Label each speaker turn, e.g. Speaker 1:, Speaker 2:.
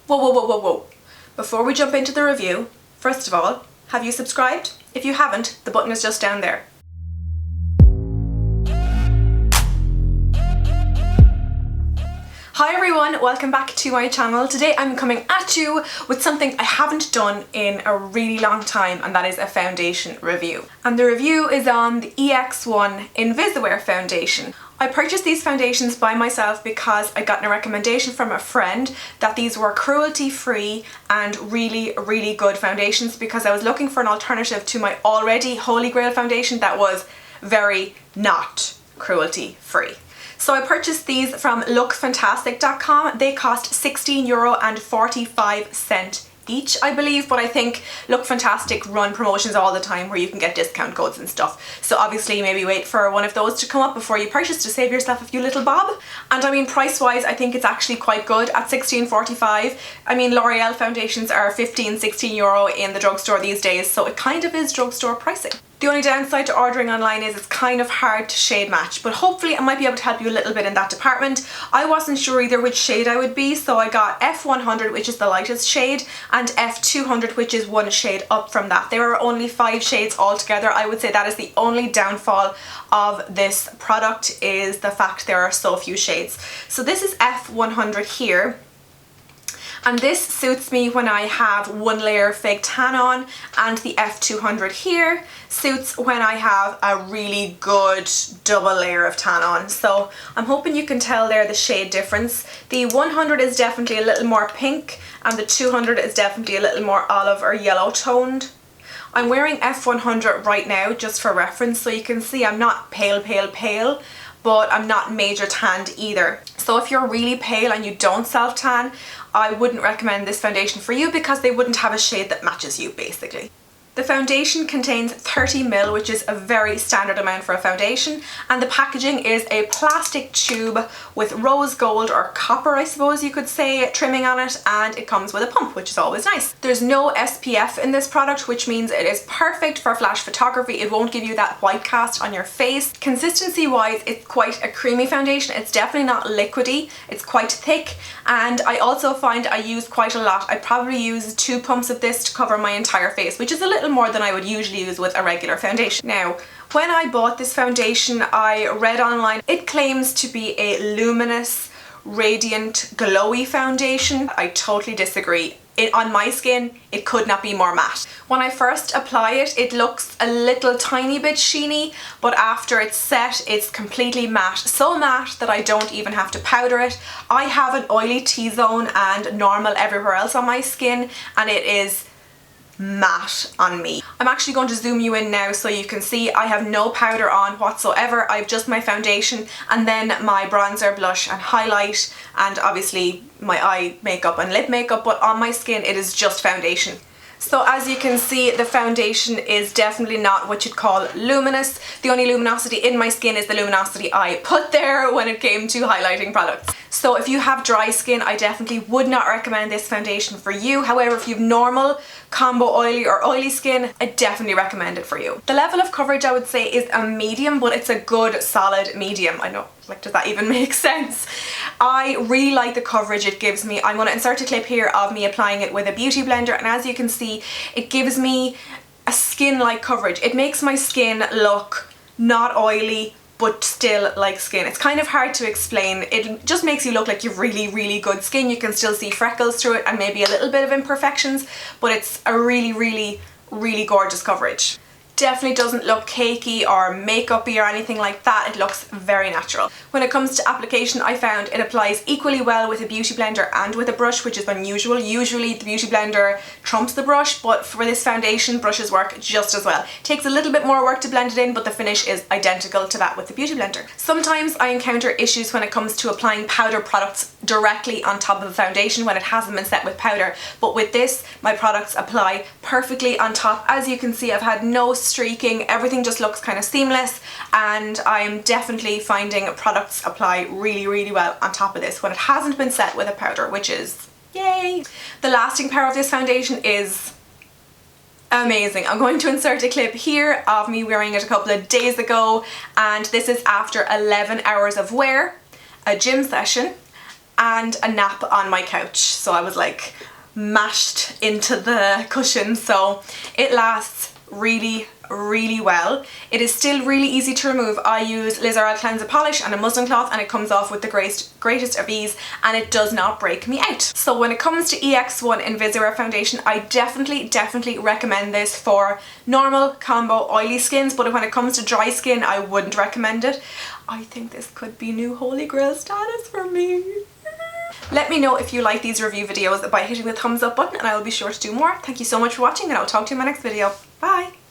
Speaker 1: Whoa, whoa, whoa, whoa, whoa. Before we jump into the review, first of all, have you subscribed? If you haven't, the button is just down there. Hi everyone, welcome back to my channel. Today I'm coming at you with something I haven't done in a really long time, and that is a foundation review. And the review is on the EX1 Invisiwear foundation. I purchased these foundations by myself because I got a recommendation from a friend that these were cruelty-free and really good foundations, because I was looking for an alternative to my already Holy Grail foundation that was very not cruelty-free. So I purchased these from lookfantastic.com. They cost €16.45 each, I believe, but I think Look Fantastic run promotions all the time where you can get discount codes and stuff. So obviously maybe wait for one of those to come up before you purchase to save yourself a few little bob. And I mean, price wise, I think it's actually quite good at $16.45. I mean, L'Oreal foundations are €15–16 in the drugstore these days, so it kind of is drugstore pricing. The only downside to ordering online is it's kind of hard to shade match, but hopefully I might be able to help you a little bit in that department. I wasn't sure either which shade I would be, so I got F100, which is the lightest shade, and F200, which is one shade up from that. There are only 5 shades altogether. I would say that is the only downfall of this product, is the fact there are so few shades. So this is F100 here. And this suits me when I have one layer of fake tan on, and the F200 here suits when I have a really good double layer of tan on. So I'm hoping you can tell there the shade difference. The 100 is definitely a little more pink, and the 200 is definitely a little more olive or yellow toned. I'm wearing F100 right now just for reference, so you can see I'm not pale, but I'm not major tanned either. So if you're really pale and you don't self tan, I wouldn't recommend this foundation for you because they wouldn't have a shade that matches you, basically. The foundation contains 30ml, which is a very standard amount for a foundation, and the packaging is a plastic tube with rose gold or copper, I suppose you could say, trimming on it, and it comes with a pump, which is always nice. There's no SPF in this product, which means it is perfect for flash photography. It won't give you that white cast on your face. Consistency wise, it's quite a creamy foundation. It's definitely not liquidy. It's quite thick, and I also find I use quite a lot. I probably use 2 pumps of this to cover my entire face, which is a little more than I would usually use with a regular foundation. Now, when I bought this foundation, I read online it claims to be a luminous, radiant, glowy foundation. I totally disagree. On my skin, it could not be more matte. When I first apply it, it looks a little tiny bit sheeny, but after it's set, it's completely matte. So matte that I don't even have to powder it. I have an oily T-zone and normal everywhere else on my skin, and it is matte on me. I'm actually going to zoom you in now so you can see I have no powder on whatsoever. I have just my foundation and then my bronzer, blush and highlight, and obviously my eye makeup and lip makeup, but on my skin it is just foundation. So as you can see, the foundation is definitely not what you'd call luminous. The only luminosity in my skin is the luminosity I put there when it came to highlighting products. So if you have dry skin, I definitely would not recommend this foundation for you. However, if you have normal, combo oily or oily skin, I definitely recommend it for you. The level of coverage I would say is a medium, but it's a good solid medium. I know, like, does that even make sense? I really like the coverage it gives me. I'm going to insert a clip here of me applying it with a beauty blender, and as you can see, it gives me a skin-like coverage. It makes my skin look not oily, but still like skin. It's kind of hard to explain. It just makes you look like you've really good skin. You can still see freckles through it and maybe a little bit of imperfections, but it's a really gorgeous coverage. Definitely doesn't look cakey or makeup-y or anything like that. It looks very natural. When it comes to application, I found it applies equally well with a beauty blender and with a brush, which is unusual. Usually the beauty blender trumps the brush, but for this foundation, brushes work just as well. It takes a little bit more work to blend it in, but the finish is identical to that with the beauty blender. Sometimes I encounter issues when it comes to applying powder products directly on top of a foundation when it hasn't been set with powder, but with this, my products apply perfectly on top. As you can see, I've had no streaking, everything just looks kind of seamless, and I'm definitely finding products apply really well on top of this when it hasn't been set with a powder, which is yay! The lasting power of this foundation is amazing. I'm going to insert a clip here of me wearing it a couple of days ago, and this is after 11 hours of wear, a gym session, and a nap on my couch. So I was like mashed into the cushion, so it lasts really well. It is still really easy to remove. I use Liz Earle cleanser polish and a muslin cloth, and it comes off with the greatest of ease, and it does not break me out. So when it comes to EX1 Invisawear foundation, I definitely recommend this for normal, combo, oily skins, but when it comes to dry skin, I wouldn't recommend it. I think this could be new holy grail status for me. Let me know if you like these review videos by hitting the thumbs up button, and I will be sure to do more. Thank you so much for watching, and I will talk to you in my next video. Bye!